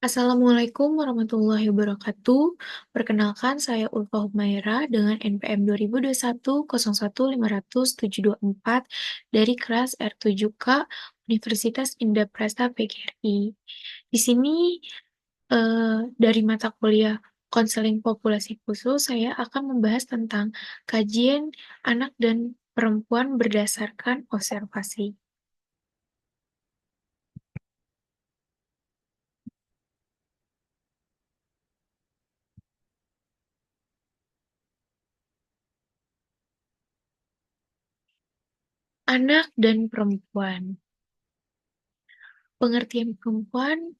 Assalamualaikum warahmatullahi wabarakatuh. Perkenalkan, saya Ulfa Humaira dengan NPM 2021 01500724 dari kelas R7K Universitas Indah PGRI. Di sini, dari mata kuliah Konseling Populasi Khusus, saya akan membahas tentang kajian anak dan perempuan berdasarkan observasi. Anak dan perempuan. Pengertian perempuan,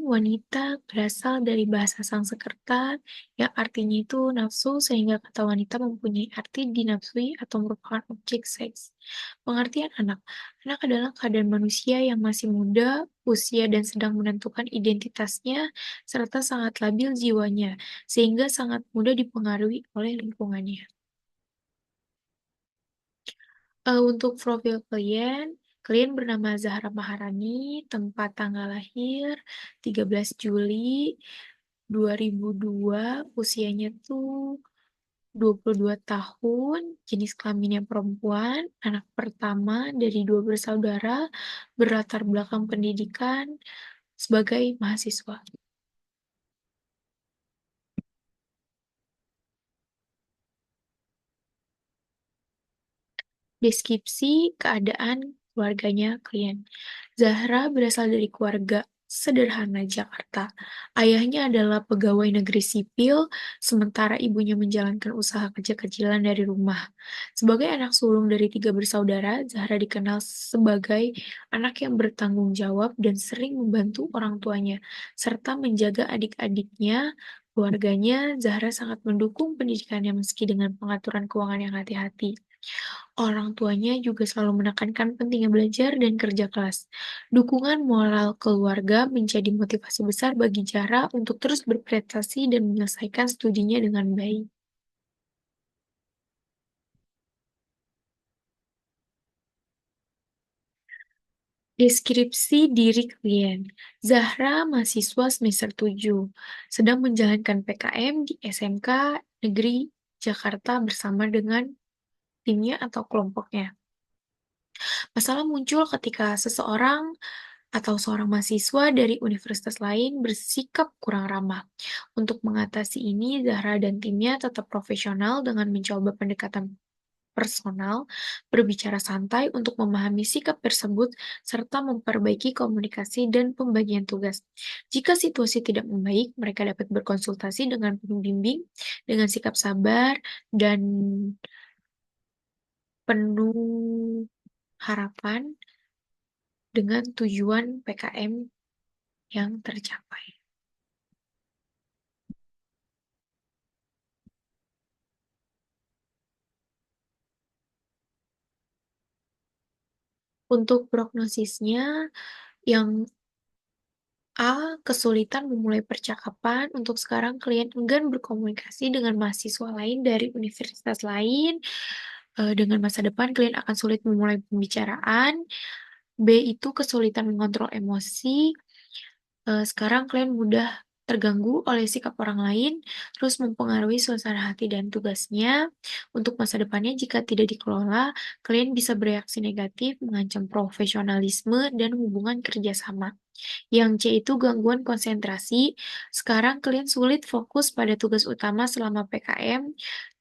wanita berasal dari bahasa Sanskerta yang artinya itu nafsu, sehingga kata wanita mempunyai arti dinafsui atau merupakan objek seks. Pengertian anak. Anak adalah keadaan manusia yang masih muda, usia dan sedang menentukan identitasnya, serta sangat labil jiwanya, sehingga sangat mudah dipengaruhi oleh lingkungannya. Untuk profil klien bernama Zahra Maharani, tempat tanggal lahir 13 Juli 2002, usianya tuh 22 tahun, jenis kelaminnya perempuan, anak pertama dari dua bersaudara, berlatar belakang pendidikan sebagai mahasiswa. Deskripsi keadaan keluarganya klien. Zahra berasal dari keluarga sederhana Jakarta. Ayahnya adalah pegawai negeri sipil, sementara ibunya menjalankan usaha kecil-kecilan dari rumah. Sebagai anak sulung dari tiga bersaudara, Zahra dikenal sebagai anak yang bertanggung jawab dan sering membantu orang tuanya, serta menjaga adik-adiknya. Keluarganya, Zahra sangat mendukung pendidikannya meski dengan pengaturan keuangan yang hati-hati. Orang tuanya juga selalu menekankan pentingnya belajar dan kerja keras. Dukungan moral keluarga menjadi motivasi besar bagi Zahra untuk terus berprestasi dan menyelesaikan studinya dengan baik. Deskripsi diri klien. Zahra, mahasiswa semester 7, sedang menjalankan PKM di SMK Negeri Jakarta bersama dengan timnya atau kelompoknya. Masalah muncul ketika seseorang atau seorang mahasiswa dari universitas lain bersikap kurang ramah. Untuk mengatasi ini, Zahra dan timnya tetap profesional dengan mencoba pendekatan personal, berbicara santai untuk memahami sikap tersebut, serta memperbaiki komunikasi dan pembagian tugas. Jika situasi tidak membaik, mereka dapat berkonsultasi dengan pembimbing dengan sikap sabar dan penuh harapan dengan tujuan PKM yang tercapai. Untuk prognosisnya, yang A, kesulitan memulai percakapan. Untuk sekarang, klien enggan berkomunikasi dengan mahasiswa lain dari universitas lain. Dengan masa depan, klien akan sulit memulai pembicaraan. B, itu kesulitan mengontrol emosi. Sekarang klien mudah terganggu oleh sikap orang lain, terus mempengaruhi suasana hati dan tugasnya. Untuk masa depannya, jika tidak dikelola, klien bisa bereaksi negatif, mengancam profesionalisme dan hubungan kerjasama. Yang C itu gangguan konsentrasi. Sekarang klien sulit fokus pada tugas utama selama PKM,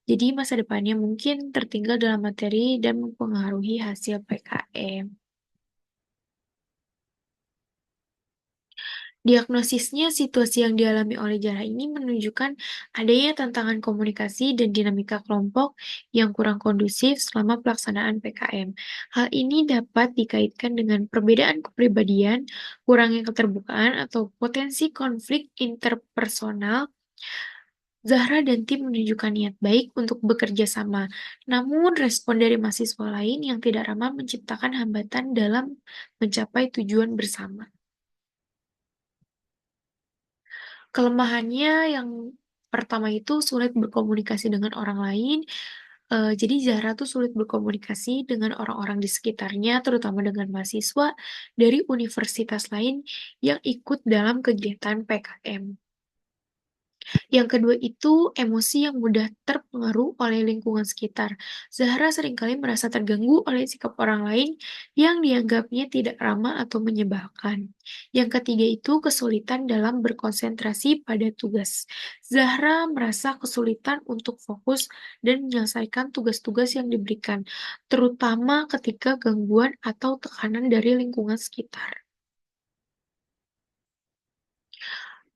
jadi masa depannya mungkin tertinggal dalam materi dan mempengaruhi hasil PKM. Diagnosisnya, situasi yang dialami oleh Zahra ini menunjukkan adanya tantangan komunikasi dan dinamika kelompok yang kurang kondusif selama pelaksanaan PKM. Hal ini dapat dikaitkan dengan perbedaan kepribadian, kurangnya keterbukaan, atau potensi konflik interpersonal. Zahra dan tim menunjukkan niat baik untuk bekerja sama, namun respon dari mahasiswa lain yang tidak ramah menciptakan hambatan dalam mencapai tujuan bersama. Kelemahannya yang pertama itu sulit berkomunikasi dengan orang lain, Jadi Zahra tuh sulit berkomunikasi dengan orang-orang di sekitarnya, terutama dengan mahasiswa dari universitas lain yang ikut dalam kegiatan PKM. Yang kedua itu emosi yang mudah terpengaruh oleh lingkungan sekitar. Zahra seringkali merasa terganggu oleh sikap orang lain yang dianggapnya tidak ramah atau menyebalkan. Yang ketiga itu kesulitan dalam berkonsentrasi pada tugas. Zahra merasa kesulitan untuk fokus dan menyelesaikan tugas-tugas yang diberikan, terutama ketika gangguan atau tekanan dari lingkungan sekitar.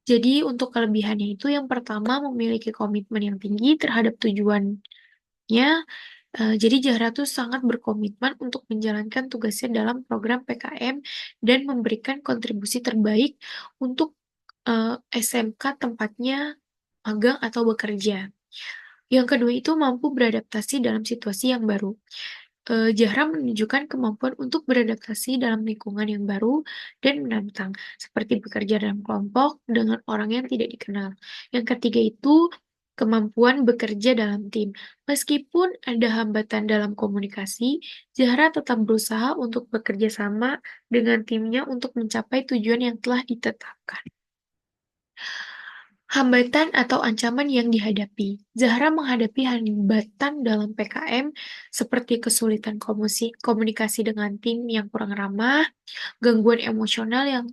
Jadi untuk kelebihannya itu yang pertama memiliki komitmen yang tinggi terhadap tujuannya, jadi Zahra tuh sangat berkomitmen untuk menjalankan tugasnya dalam program PKM dan memberikan kontribusi terbaik untuk, SMK tempatnya magang atau bekerja. Yang kedua itu mampu beradaptasi dalam situasi yang baru. Zahra menunjukkan kemampuan untuk beradaptasi dalam lingkungan yang baru dan menantang, seperti bekerja dalam kelompok dengan orang yang tidak dikenal. Yang ketiga itu kemampuan bekerja dalam tim. Meskipun ada hambatan dalam komunikasi, Zahra tetap berusaha untuk bekerja sama dengan timnya untuk mencapai tujuan yang telah ditetapkan. Hambatan atau ancaman yang dihadapi. Zahra menghadapi hambatan dalam PKM seperti kesulitan komunikasi dengan tim yang kurang ramah, gangguan emosional yang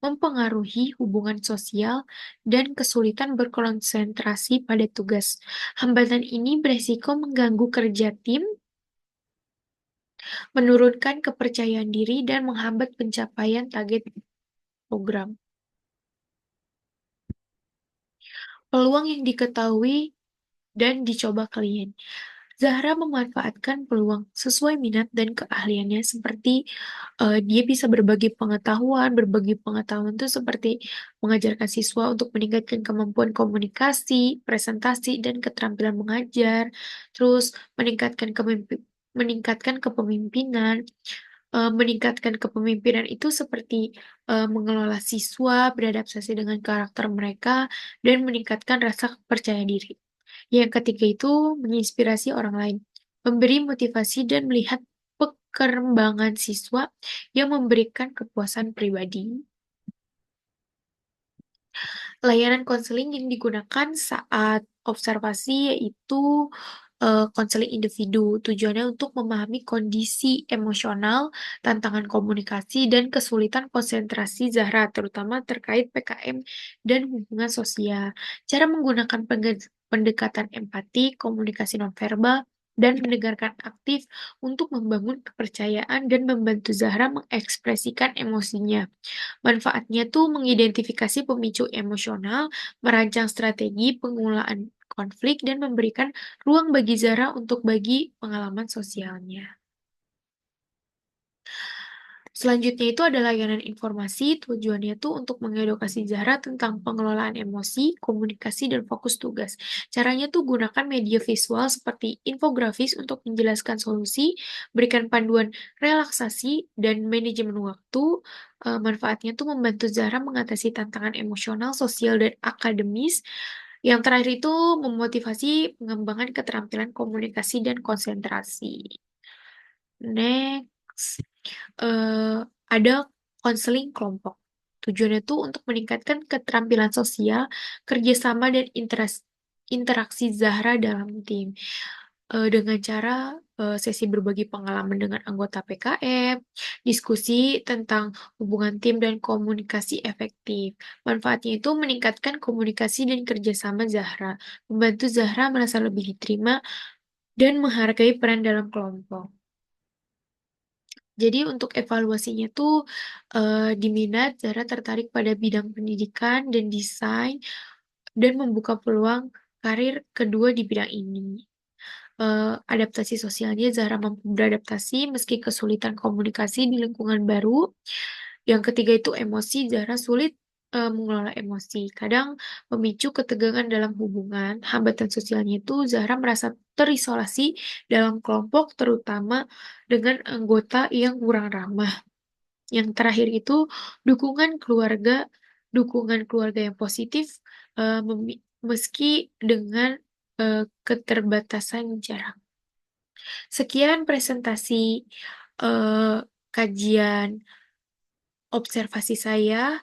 mempengaruhi hubungan sosial, dan kesulitan berkonsentrasi pada tugas. Hambatan ini beresiko mengganggu kerja tim, menurunkan kepercayaan diri, dan menghambat pencapaian target program. Peluang yang diketahui dan dicoba klien. Zahra memanfaatkan peluang sesuai minat dan keahliannya seperti, dia bisa berbagi pengetahuan tuh seperti mengajarkan siswa untuk meningkatkan kemampuan komunikasi, presentasi, dan keterampilan mengajar, terus meningkatkan kepemimpinan. Meningkatkan kepemimpinan itu seperti, mengelola siswa, beradaptasi dengan karakter mereka, dan meningkatkan rasa percaya diri. Yang ketiga itu menginspirasi orang lain, memberi motivasi dan melihat perkembangan siswa yang memberikan kepuasan pribadi. Layanan konseling yang digunakan saat observasi yaitu, konseling individu. Tujuannya untuk memahami kondisi emosional, tantangan komunikasi, dan kesulitan konsentrasi Zahra, terutama terkait PKM dan hubungan sosial. Cara menggunakan pendekatan empati, komunikasi nonverbal, dan mendengarkan aktif untuk membangun kepercayaan dan membantu Zahra mengekspresikan emosinya. Manfaatnya tuh mengidentifikasi pemicu emosional, merancang strategi pengelolaan konflik, dan memberikan ruang bagi Zara untuk bagi pengalaman sosialnya. Selanjutnya itu ada layanan informasi, tujuannya tuh untuk mengedukasi Zahra tentang pengelolaan emosi, komunikasi, dan fokus tugas. Caranya tuh gunakan media visual seperti infografis untuk menjelaskan solusi, berikan panduan relaksasi, dan manajemen waktu. Manfaatnya tuh membantu Zahra mengatasi tantangan emosional, sosial, dan akademis. Yang terakhir itu memotivasi pengembangan keterampilan komunikasi dan konsentrasi. Next. Ada konseling kelompok. Tujuannya tuh untuk meningkatkan keterampilan sosial, kerjasama, dan interaksi Zahra dalam tim. Dengan cara sesi berbagi pengalaman dengan anggota PKM, diskusi tentang hubungan tim dan komunikasi efektif. Manfaatnya itu meningkatkan komunikasi dan kerjasama Zahra, membantu Zahra merasa lebih diterima dan menghargai peran dalam kelompok. Jadi untuk evaluasinya tuh, di minat Zahra tertarik pada bidang pendidikan dan desain, dan membuka peluang karir kedua di bidang ini. Adaptasi sosialnya Zahra mampu beradaptasi meski kesulitan komunikasi di lingkungan baru. Yang ketiga itu emosi, Zahra sulit, mengelola emosi. Kadang memicu ketegangan dalam hubungan. Hambatan sosialnya itu Zahra merasa terisolasi dalam kelompok, terutama dengan anggota yang kurang ramah. Yang terakhir itu dukungan keluarga dukungan keluarga yang positif, meski dengan, keterbatasan jarak. Sekian presentasi, kajian observasi saya,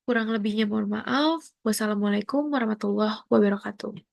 kurang lebihnya mohon maaf. Wassalamualaikum warahmatullahi wabarakatuh.